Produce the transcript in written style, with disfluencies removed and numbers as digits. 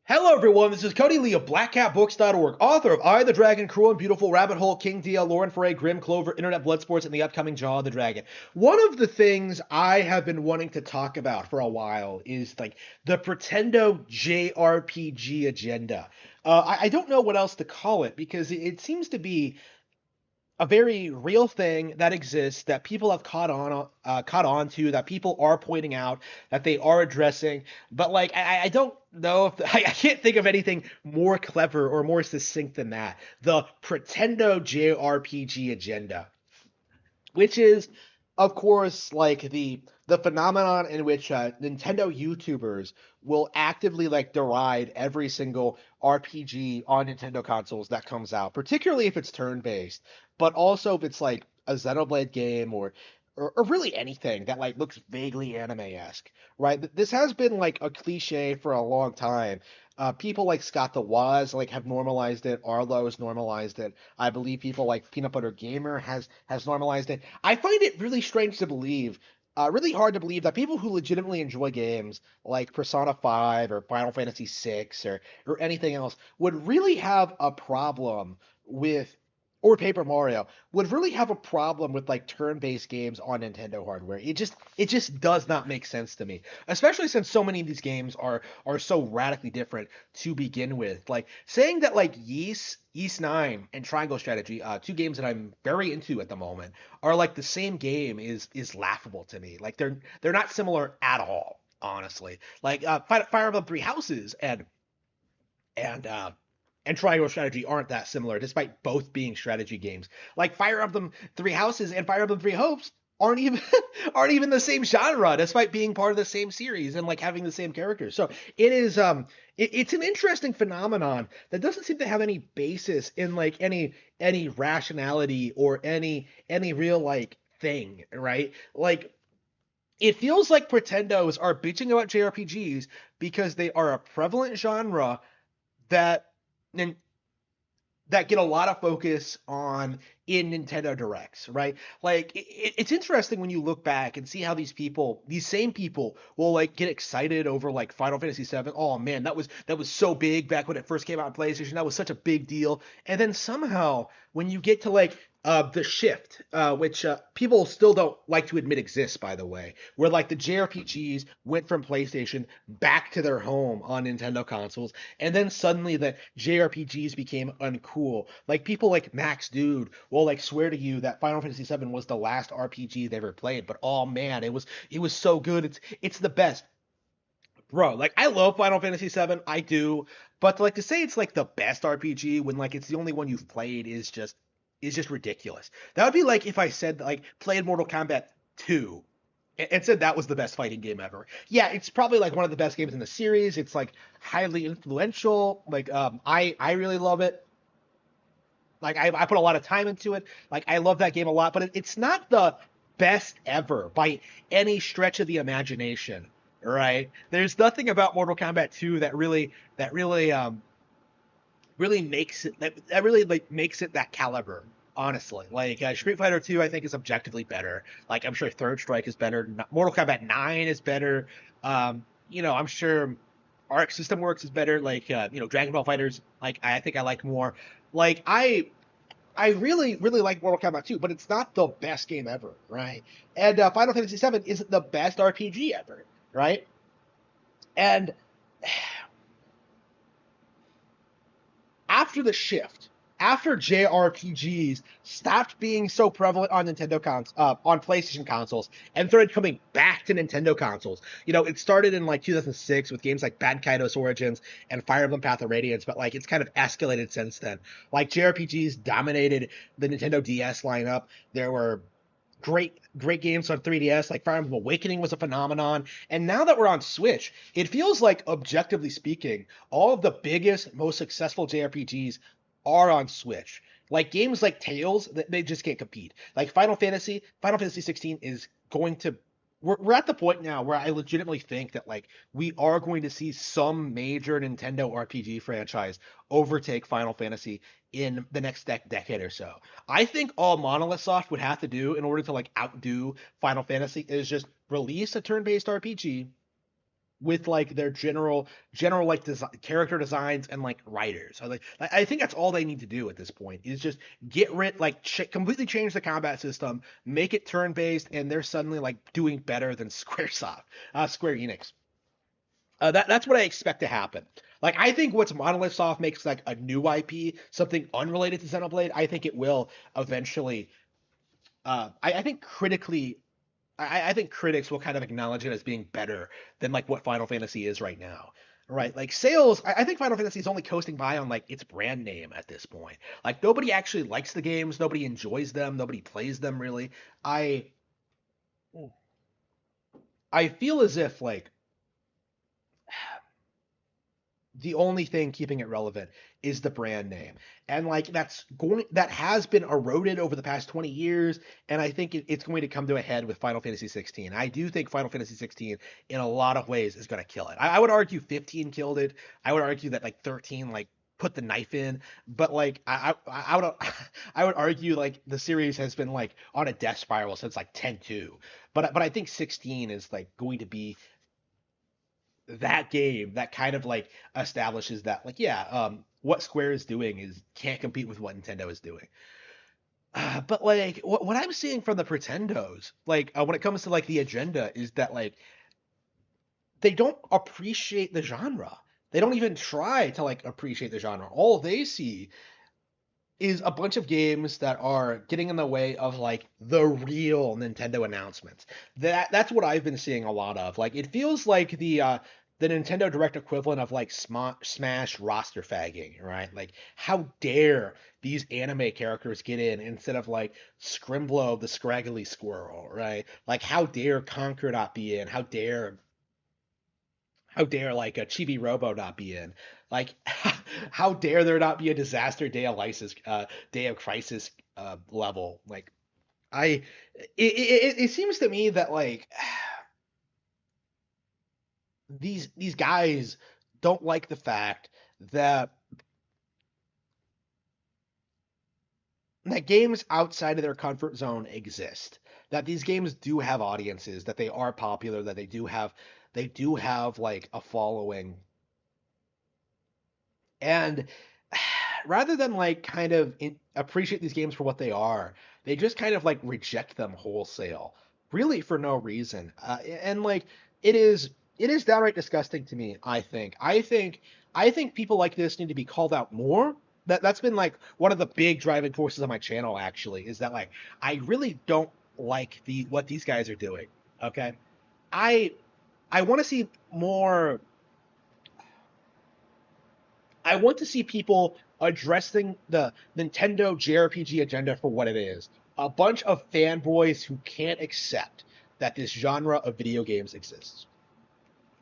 Hello, everyone. This is Cody Lee of BlackCatBooks.org, author of I, the Dragon, Cruel and Beautiful, Rabbit Hole, King DL, Lauren Foray, Grim Clover, Internet Blood Sports, and the upcoming Jaw of the Dragon. One of the things I have been wanting to talk about for a while is like the Pretendo JRPG agenda. I don't know what else to call it because it seems to be a very real thing that exists that people have caught on to, that people are pointing out, that they are addressing. But like I don't know if I can't think of anything more clever or more succinct than that. The Pretendo JRPG agenda, which is, of course, like the phenomenon in which Nintendo YouTubers will actively like deride every single RPG on Nintendo consoles that comes out, particularly if it's turn-based, but also if it's like a Xenoblade game or really anything that like looks vaguely anime-esque, right? This has been like a cliche for a long time. People like Scott the Woz like have normalized it. Arlo has normalized it. I believe people like Peanut Butter Gamer has normalized it. I find it really strange to believe, really hard to believe that people who legitimately enjoy games like Persona 5 or Final Fantasy 6 or anything else would really have a problem with, or Paper Mario would really have a problem with like turn-based games on Nintendo hardware. It just does not make sense to me, especially since so many of these games are so radically different to begin with. Like saying that like Ys 9 and Triangle Strategy, two games that I'm very into at the moment, are like the same game is laughable to me. Like they're not similar at all, honestly. Like Fire Emblem Three Houses and uh and Triangle Strategy aren't that similar, despite both being strategy games. Like Fire Emblem Three Houses and Fire Emblem Three Hopes aren't even aren't even the same genre, despite being part of the same series and like having the same characters. So it is it's an interesting phenomenon that doesn't seem to have any basis in like any rationality or any real like thing, right? Like it feels like Pretendos are bitching about JRPGs because they are a prevalent genre that that get a lot of focus on in Nintendo Directs, right? Like it's interesting when you look back and see how these same people, will like get excited over like Final Fantasy VII. Oh man, that was so big back when it first came out on PlayStation. That was such a big deal. And then somehow when you get to like the shift, which people still don't like to admit exists, by the way, where like the JRPGs went from PlayStation back to their home on Nintendo consoles, and then suddenly the JRPGs became uncool. Like people like Max Dude will like swear to you that Final Fantasy VII was the last RPG they ever played, but oh man, it was so good. It's the best. Bro, like I love Final Fantasy VII, I do, but like to say it's like the best RPG when like it's the only one you've played is just ridiculous. That would be like if I said like played Mortal Kombat 2 and said that was the best fighting game ever. Yeah, it's probably like one of the best games in the series. It's like highly influential. Like I really love it. Like I put a lot of time into it. Like I love that game a lot, but it's not the best ever by any stretch of the imagination, right? There's nothing about Mortal Kombat 2 that really makes it that really like makes it that caliber. Honestly, like Street Fighter 2, I think is objectively better. Like I'm sure Third Strike is better. Mortal Kombat 9 is better. I'm sure Arc System Works is better. Like Dragon Ball Fighters, like I think I like more. Like I really really like Mortal Kombat 2, but it's not the best game ever, right? And Final Fantasy 7 isn't the best RPG ever, right? And after the shift, after JRPGs stopped being so prevalent on on PlayStation consoles and started coming back to Nintendo consoles. It started in like 2006 with games like Bad Kaitos Origins and Fire Emblem Path of Radiance, but like it's kind of escalated since then. Like JRPGs dominated the Nintendo DS lineup. There were great games on 3DS, like Fire Emblem Awakening was a phenomenon. And now that we're on Switch, it feels like, objectively speaking, all of the biggest, most successful JRPGs are on Switch. Like games like Tales, they just can't compete. Like Final Fantasy 16 is going to. We're at the point now where I legitimately think that like we are going to see some major Nintendo RPG franchise overtake Final Fantasy in the next decade or so. I think all Monolith Soft would have to do in order to like outdo Final Fantasy is just release a turn-based RPG with like their general like character designs and like writers. So like I think that's all they need to do at this point is just get rid like completely change the combat system, make it turn based, and they're suddenly like doing better than Square Enix. That's what I expect to happen. Like I think what's Monolith Soft makes like a new IP, something unrelated to Xenoblade. I think it will eventually. I think critically I think critics will kind of acknowledge it as being better than like what Final Fantasy is right now. Right, like sales, I think Final Fantasy is only coasting by on like its brand name at this point. Like nobody actually likes the games, nobody enjoys them, nobody plays them really. I I feel as if like the only thing keeping it relevant is the brand name, and like that has been eroded over the past 20 years, and I think it's going to come to a head with Final Fantasy 16. I do think Final Fantasy 16 in a lot of ways is going to kill it. I would argue 15 killed it. I would argue that like 13 like put the knife in, but like I would I would argue like the series has been like on a death spiral since like 10-2, but I think 16 is like going to be that game that kind of like establishes that like yeah what Square is doing is can't compete with what Nintendo is doing. But like what I'm seeing from the Pretendos like when it comes to like the agenda is that like they don't appreciate the genre. They don't even try to like appreciate the genre. All they see is a bunch of games that are getting in the way of like the real Nintendo announcements. That's what I've been seeing a lot of. Like it feels like the Nintendo Direct equivalent of like Smash roster fagging, right? Like how dare these anime characters get in instead of like Scrimblow the scraggly squirrel, right? Like how dare Conquer not be in? How dare like a Chibi Robo not be in? Like, how dare there not be a disaster day of crisis level? Like, I, it seems to me that like these guys don't like the fact that that games outside of their comfort zone exist. That these games do have audiences, that they are popular, that they do have like a following, and rather than like kind of appreciate these games for what they are, they just kind of like reject them wholesale, really for no reason. And like it is it is downright disgusting to me. I think people like this need to be called out more. That's been like one of the big driving forces on my channel actually is that like I really don't like the what these guys are doing. Okay, I I want to see more I want to see people addressing the Nintendo JRPG agenda for what it is. A bunch of fanboys who can't accept that this genre of video games exists.